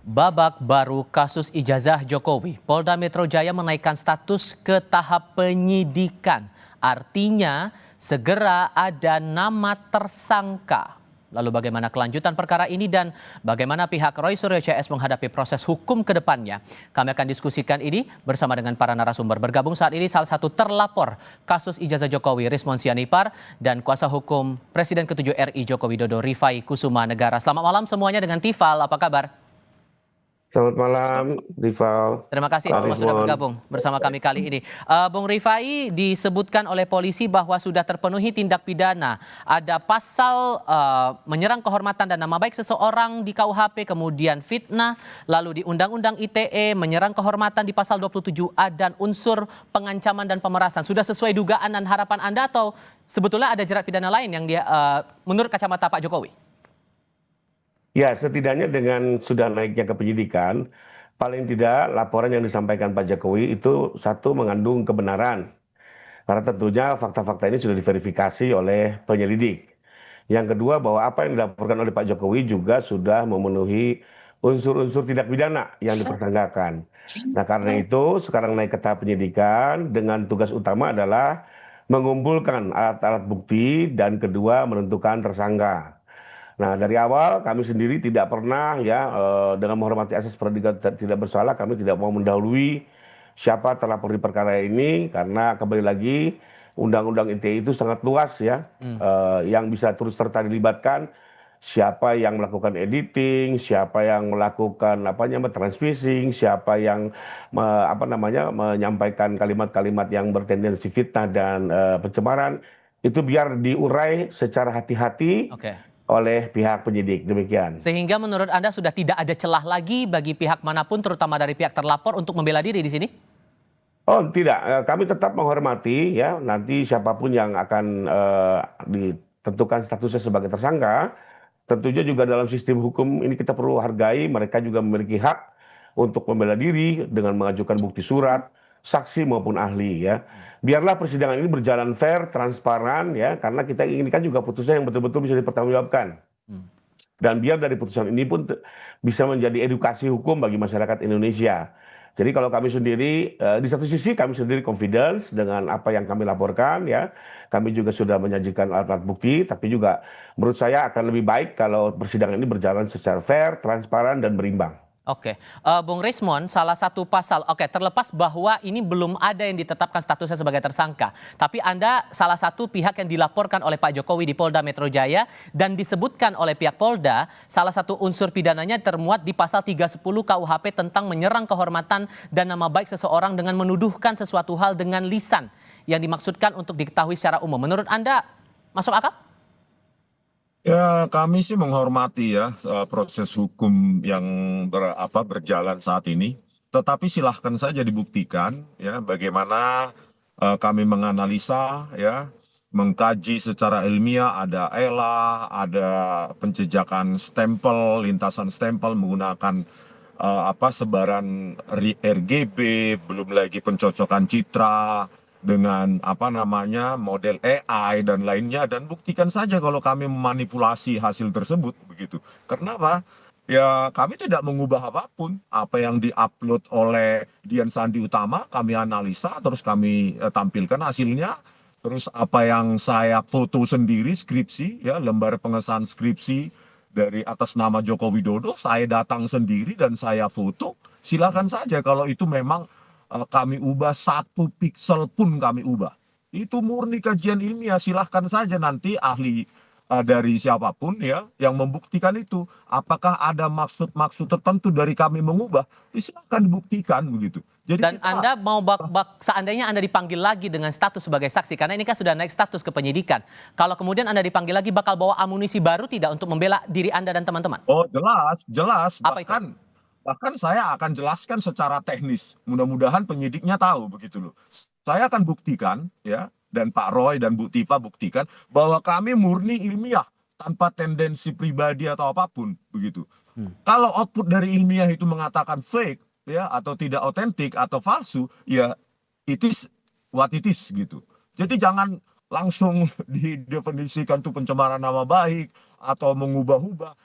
Babak baru kasus ijazah Jokowi, Polda Metro Jaya menaikkan status ke tahap penyidikan. Artinya segera ada nama tersangka. Lalu bagaimana kelanjutan perkara ini dan bagaimana pihak Roy Suryo CS menghadapi proses hukum ke depannya? Kami akan diskusikan ini bersama dengan para narasumber. Bergabung saat ini salah satu terlapor kasus ijazah Jokowi, Rismon Sianipar, dan kuasa hukum Presiden ke-7 RI Joko Widodo, Rifai Kusuma Negara. Selamat malam semuanya dengan Tifal, apa kabar? Selamat malam, Rival. Terima kasih Pak semua sudah Rizwan. bergabung bersama kami kali ini. Bung Rifai, disebutkan oleh polisi bahwa sudah terpenuhi tindak pidana. Ada pasal menyerang kehormatan dan nama baik seseorang di KUHP, kemudian fitnah, lalu di Undang-Undang ITE menyerang kehormatan di pasal 27A dan unsur pengancaman dan pemerasan. Sudah sesuai dugaan dan harapan Anda atau sebetulnya ada jerat pidana lain yang dia menurut kacamata Pak Jokowi? Ya, setidaknya dengan sudah naiknya ke penyidikan, paling tidak laporan yang disampaikan Pak Jokowi itu satu mengandung kebenaran. Karena tentunya fakta-fakta ini sudah diverifikasi oleh penyelidik. Yang kedua bahwa apa yang dilaporkan oleh Pak Jokowi juga sudah memenuhi unsur-unsur tindak pidana yang dipersangkakan. Nah, karena itu sekarang naik ke tahap penyidikan dengan tugas utama adalah mengumpulkan alat-alat bukti dan kedua menentukan tersangka. Nah, dari awal kami sendiri tidak pernah ya dengan menghormati asas praduga tidak bersalah, kami tidak mau mendahului siapa terlapor di perkara ini karena kembali lagi Undang-Undang ITE itu sangat luas ya, yang bisa turut serta dilibatkan siapa yang melakukan editing, siapa yang melakukan apa namanya transmissing, siapa yang menyampaikan kalimat-kalimat yang bertendensi fitnah dan pencemaran itu biar diurai secara hati-hati Oke. oleh pihak penyidik, demikian. Sehingga menurut Anda sudah tidak ada celah lagi bagi pihak manapun, terutama dari pihak terlapor, untuk membela diri di sini? Oh tidak, kami tetap menghormati ya nanti siapapun yang akan ditentukan statusnya sebagai tersangka. Tentunya juga dalam sistem hukum ini kita perlu hargai, mereka juga memiliki hak untuk membela diri dengan mengajukan bukti surat, saksi maupun ahli ya. Biarlah persidangan ini berjalan fair, transparan ya, karena kita inginkan juga putusan yang betul-betul bisa dipertanggungjawabkan. Hmm. Dan biar dari putusan ini pun bisa menjadi edukasi hukum bagi masyarakat Indonesia. Jadi kalau kami sendiri, di satu sisi kami sendiri confidence dengan apa yang kami laporkan ya. Kami juga sudah menyajikan alat-alat bukti, tapi juga menurut saya akan lebih baik kalau persidangan ini berjalan secara fair, transparan, dan berimbang. Oke, Bung Rismon, salah satu pasal, oke, terlepas bahwa ini belum ada yang ditetapkan statusnya sebagai tersangka, tapi Anda salah satu pihak yang dilaporkan oleh Pak Jokowi di Polda Metro Jaya dan disebutkan oleh pihak Polda, salah satu unsur pidananya termuat di pasal 310 KUHP tentang menyerang kehormatan dan nama baik seseorang dengan menuduhkan sesuatu hal dengan lisan yang dimaksudkan untuk diketahui secara umum. Menurut Anda masuk akal? Ya, kami sih menghormati ya proses hukum yang berjalan saat ini. Tetapi silahkan saja dibuktikan ya bagaimana kami menganalisa ya, mengkaji secara ilmiah ada ELA, ada penjejakan stempel, lintasan stempel menggunakan sebaran RGB, belum lagi pencocokan citra dengan model AI dan lainnya, dan buktikan saja kalau kami memanipulasi hasil tersebut begitu. Kenapa? Ya kami tidak mengubah apapun. Apa yang diupload oleh Dian Sandi Utama kami analisa terus kami tampilkan hasilnya. Terus apa yang saya foto sendiri skripsi ya, lembar pengesahan skripsi dari atas nama Joko Widodo, saya datang sendiri dan saya foto. Silakan saja kalau itu memang kami ubah, satu piksel pun kami ubah. Itu murni kajian ilmiah, silahkan saja nanti ahli dari siapapun ya yang membuktikan itu. Apakah ada maksud-maksud tertentu dari kami mengubah? Ya, silahkan dibuktikan begitu. Jadi Dan Anda mau seandainya Anda dipanggil lagi dengan status sebagai saksi, karena ini kan sudah naik status ke penyidikan. Kalau kemudian Anda dipanggil lagi, bakal bawa amunisi baru tidak untuk membela diri Anda dan teman-teman? oh jelas, jelas. Apa itu? Bahkan saya akan jelaskan secara teknis. Mudah-mudahan penyidiknya tahu begitu loh. Saya akan buktikan ya, dan Pak Roy dan Bu Tifa buktikan bahwa kami murni ilmiah tanpa tendensi pribadi atau apapun begitu. Kalau output dari ilmiah itu mengatakan fake ya, atau tidak otentik atau palsu, ya it is what it is gitu. Jadi jangan langsung didefinisikan itu pencemaran nama baik atau mengubah-ubah.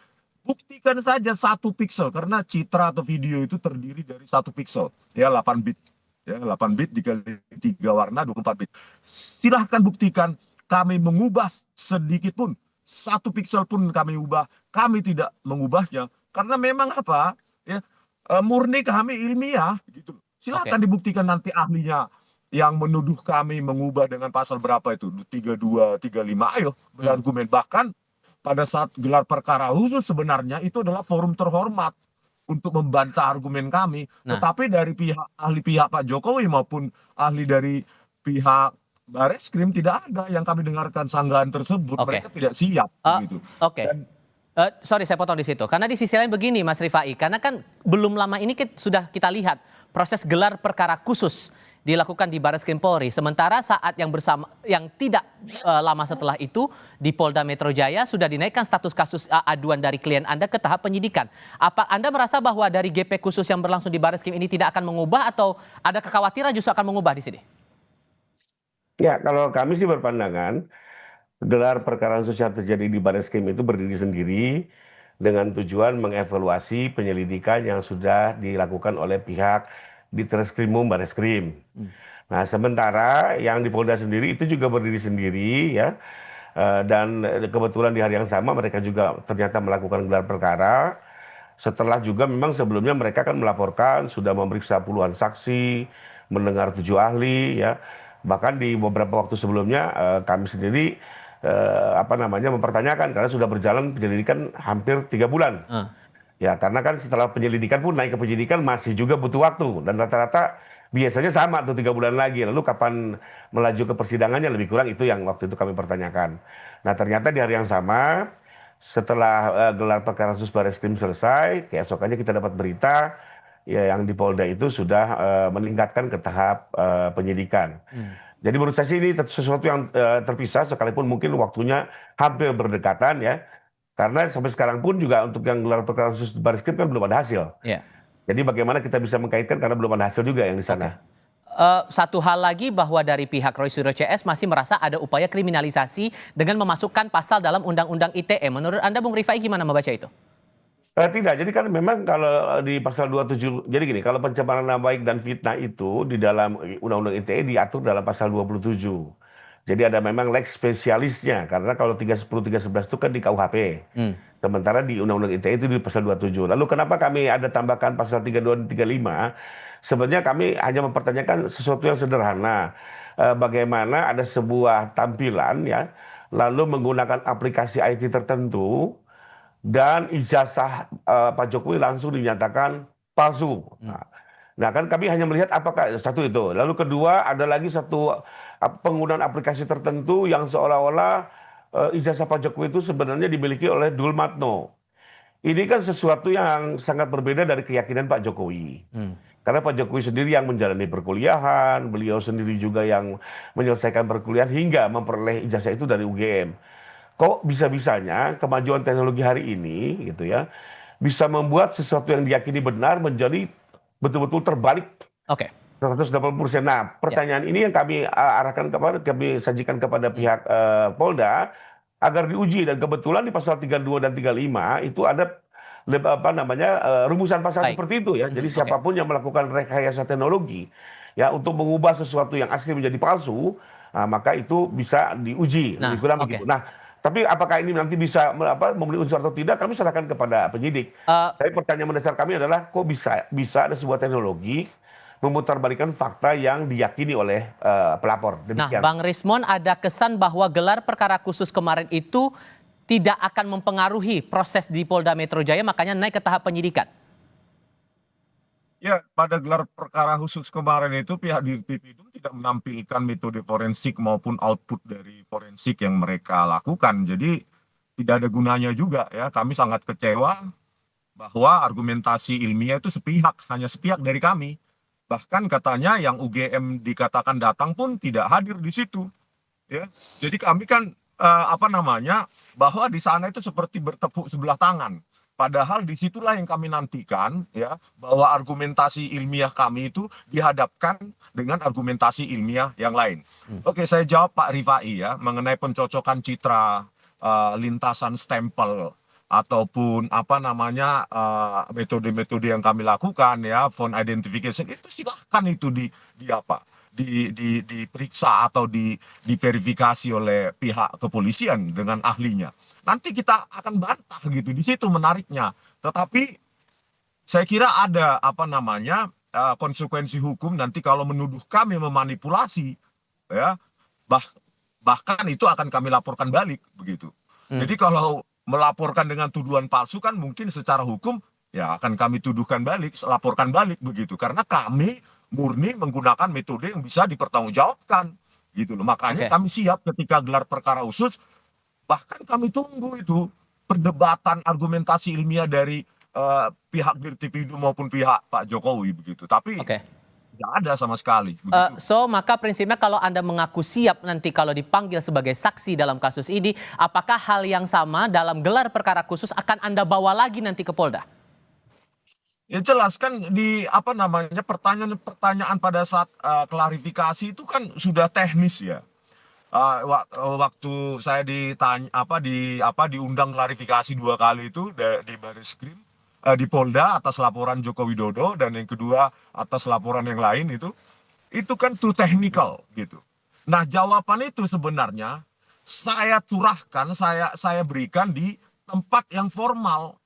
buktikan saja 1 pixel karena citra atau video itu terdiri dari 1 pixel, ya 8 bit. Ya, 8 bit dikali 3 warna 24 bit. Silahkan buktikan kami mengubah sedikit pun, 1 pixel pun kami ubah, kami tidak mengubahnya karena memang apa? Ya, murni kami ilmiah gitu. Silahkan dibuktikan nanti ahlinya yang menuduh kami mengubah dengan pasal berapa itu 32, 35, ayo berargumen. Bahkan pada saat gelar perkara khusus sebenarnya itu adalah forum terhormat untuk membantah argumen kami. Nah. Tetapi dari ahli pihak Pak Jokowi maupun ahli dari pihak Bareskrim tidak ada yang kami dengarkan sanggahan tersebut. Mereka tidak siap gitu. Sorry saya potong di situ. Karena di sisi lain begini Mas Rifai, karena kan belum lama ini sudah kita lihat proses gelar perkara khusus dilakukan di Bareskrim Polri. Sementara saat yang tidak lama setelah itu di Polda Metro Jaya sudah dinaikkan status kasus aduan dari klien Anda ke tahap penyidikan. Apa Anda merasa bahwa dari GP khusus yang berlangsung di Bareskrim ini tidak akan mengubah atau ada kekhawatiran justru akan mengubah di sini? Ya, kalau kami sih berpandangan gelar perkara khusus yang terjadi di Bareskrim itu berdiri sendiri dengan tujuan mengevaluasi penyelidikan yang sudah dilakukan oleh pihak di Treskrimum Bareskrim. Nah, sementara yang di Polda sendiri itu juga berdiri sendiri ya. Dan kebetulan di hari yang sama mereka juga ternyata melakukan gelar perkara. Setelah juga memang sebelumnya mereka kan melaporkan sudah memeriksa puluhan saksi, mendengar 7 ahli ya. Bahkan di beberapa waktu sebelumnya kami sendiri mempertanyakan karena sudah berjalan penyelidikan hampir 3 bulan. Ya, karena kan setelah penyelidikan pun naik ke penyidikan masih juga butuh waktu. Dan rata-rata biasanya sama tuh 3 bulan lagi. Lalu kapan melaju ke persidangannya lebih kurang itu yang waktu itu kami pertanyakan. Nah, ternyata di hari yang sama setelah gelar perkara khusus Bareskrim selesai, keesokannya kita dapat berita ya yang di Polda itu sudah meningkatkan ke tahap penyidikan. Jadi menurut saya sih ini sesuatu yang terpisah sekalipun mungkin waktunya hampir berdekatan ya. Karena sampai sekarang pun juga untuk yang gelar perkara khusus Bareskrim kan belum ada hasil. Jadi bagaimana kita bisa mengkaitkan karena belum ada hasil juga yang di sana. Satu hal lagi bahwa dari pihak Roy Suryo CS masih merasa ada upaya kriminalisasi dengan memasukkan pasal dalam Undang-Undang ITE. Menurut Anda Bung Rifai gimana membaca itu? Tidak, jadi kan memang kalau di pasal 27, jadi gini, kalau pencemaran nama baik dan fitnah itu di dalam Undang-Undang ITE diatur dalam pasal 27. Jadi ada memang lex spesialisnya, karena kalau 310, 311 itu kan di KUHP. Sementara di Undang-Undang ITE itu di pasal 27. Lalu kenapa kami ada tambahkan pasal 32 dan 35? Sebenarnya kami hanya mempertanyakan sesuatu yang sederhana. Bagaimana ada sebuah tampilan ya, lalu menggunakan aplikasi IT tertentu, dan ijazah Pak Jokowi langsung dinyatakan palsu. Nah kan kami hanya melihat apakah satu itu. Lalu kedua ada lagi satu penggunaan aplikasi tertentu yang seolah-olah ijazah Pak Jokowi itu sebenarnya dimiliki oleh Dulmatno. Ini kan sesuatu yang sangat berbeda dari keyakinan Pak Jokowi. Karena Pak Jokowi sendiri yang menjalani perkuliahan, beliau sendiri juga yang menyelesaikan perkuliahan hingga memperoleh ijazah itu dari UGM. Kok bisa-bisanya kemajuan teknologi hari ini gitu ya bisa membuat sesuatu yang diyakini benar menjadi betul-betul terbalik 180%. Nah, pertanyaan ini yang kami kami sajikan kepada pihak Polda agar diuji, dan kebetulan di pasal 32 dan 35 itu ada rumusan pasal seperti itu ya. Jadi siapapun yang melakukan rekayasa teknologi ya untuk mengubah sesuatu yang asli menjadi palsu, maka itu bisa diuji. Lebih kurang begitu. Nah, tapi apakah ini nanti bisa memenuhi unsur atau tidak, kami serahkan kepada penyidik. Tapi pertanyaan mendasar kami adalah kok bisa ada sebuah teknologi memutarbalikkan fakta yang diyakini oleh pelapor. Nah, Demikian. Bang Rismon, ada kesan bahwa gelar perkara khusus kemarin itu tidak akan mempengaruhi proses di Polda Metro Jaya, makanya naik ke tahap penyidikan. Ya, pada gelar perkara khusus kemarin itu pihak Dirtipidum tidak menampilkan metode forensik maupun output dari forensik yang mereka lakukan. Jadi tidak ada gunanya juga ya. Kami sangat kecewa bahwa argumentasi ilmiah itu hanya sepihak dari kami. Bahkan katanya yang UGM dikatakan datang pun tidak hadir di situ. Ya, jadi kami kan bahwa di sana itu seperti bertepuk sebelah tangan. Padahal disitulah yang kami nantikan ya, bahwa argumentasi ilmiah kami itu dihadapkan dengan argumentasi ilmiah yang lain. Oke, saya jawab Pak Rifai ya mengenai pencocokan citra lintasan stempel ataupun apa namanya metode-metode yang kami lakukan ya, phone identification itu silahkan itu di apa diperiksa atau diverifikasi oleh pihak kepolisian dengan ahlinya. Nanti kita akan bantah gitu, di situ menariknya. Tetapi saya kira ada apa namanya konsekuensi hukum nanti kalau menuduh kami memanipulasi, ya bahkan itu akan kami laporkan balik begitu. Jadi kalau melaporkan dengan tuduhan palsu kan mungkin secara hukum ya akan kami tuduhkan balik, laporkan balik begitu. Karena kami murni menggunakan metode yang bisa dipertanggungjawabkan gitu loh. Makanya Oke. kami siap ketika gelar perkara khusus, bahkan kami tunggu itu perdebatan argumentasi ilmiah dari pihak Dirtipidu maupun pihak Pak Jokowi begitu. Tapi Oke. tidak ada sama sekali begitu. Maka prinsipnya kalau Anda mengaku siap nanti kalau dipanggil sebagai saksi dalam kasus ini, apakah hal yang sama dalam gelar perkara khusus akan Anda bawa lagi nanti ke Polda? Ya jelas kan di apa namanya pertanyaan pada saat klarifikasi itu kan sudah teknis ya. Waktu saya ditanya diundang klarifikasi 2 kali itu di Bareskrim, di Polda atas laporan Joko Widodo, dan yang kedua atas laporan yang lain itu kan too technical gitu. Nah, jawaban itu sebenarnya saya curahkan, saya berikan di tempat yang formal,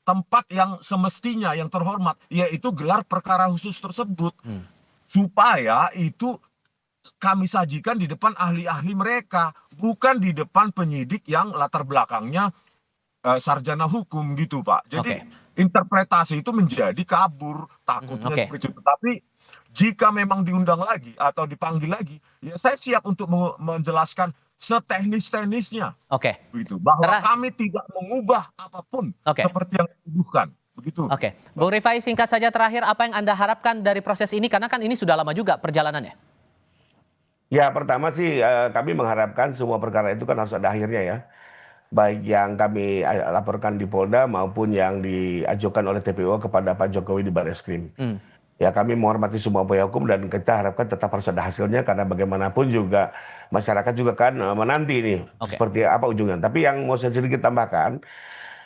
tempat yang semestinya, yang terhormat, yaitu gelar perkara khusus tersebut. Supaya itu kami sajikan di depan ahli-ahli mereka, bukan di depan penyidik yang latar belakangnya sarjana hukum gitu, Pak. Jadi interpretasi itu menjadi kabur, takutnya seperti itu. Tapi jika memang diundang lagi atau dipanggil lagi, ya saya siap untuk menjelaskan seteknis-teknisnya. Begitu. Bahwa kami tidak mengubah apapun seperti yang dituduhkan. Begitu. Bung Rifai, singkat saja terakhir, apa yang Anda harapkan dari proses ini? Karena kan ini sudah lama juga perjalanannya. Ya, pertama sih kami mengharapkan semua perkara itu kan harus ada akhirnya ya. Baik yang kami laporkan di Polda maupun yang diajukan oleh TPO kepada Pak Jokowi di Bareskrim. Ya, kami menghormati semua upaya hukum dan kita harapkan tetap harus ada hasilnya, karena bagaimanapun juga masyarakat juga kan menanti ini seperti apa ujungnya. Tapi yang mau saya sedikit tambahkan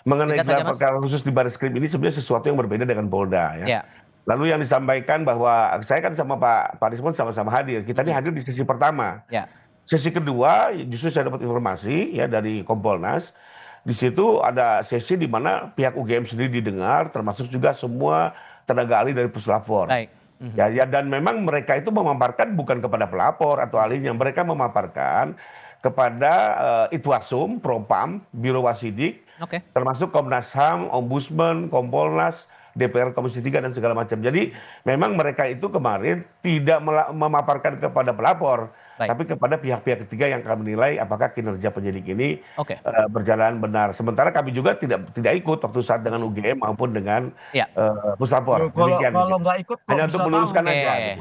mengenai gelar perkara khusus di Bareskrim ini sebenarnya sesuatu yang berbeda dengan Polda ya. Lalu yang disampaikan bahwa saya kan sama Pak Rismon sama-sama hadir. Kita ini hadir di sesi pertama. Sesi kedua justru saya dapat informasi ya dari Kompolnas. Di situ ada sesi di mana pihak UGM sendiri didengar, termasuk juga semua tenaga ahli dari puslapor. Ya, dan memang mereka itu memaparkan bukan kepada pelapor atau ahlinya, mereka memaparkan kepada Itwasum, Propam, Biro Wasidik, termasuk Komnas HAM, Ombudsman, Kompolnas, DPR Komisi 3 dan segala macam. Jadi memang mereka itu kemarin tidak memaparkan kepada pelapor, tapi kepada pihak-pihak ketiga yang kami nilai apakah kinerja penyidik ini berjalan benar. Sementara kami juga tidak ikut waktu saat dengan UGM maupun dengan puslapor. Kalau nggak ikut kok hanya bisa untuk meluruskan tahu, aja.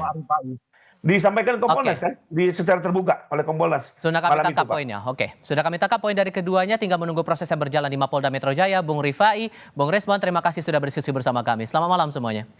Disampaikan Kompolnas kan secara terbuka oleh Kompolnas. Sudah kami tangkap poinnya. Sudah kami tangkap poin dari keduanya, tinggal menunggu proses yang berjalan di Mapolda Metro Jaya. Bung Rifai, Bung Rismon, terima kasih sudah berdiskusi bersama kami. Selamat malam semuanya.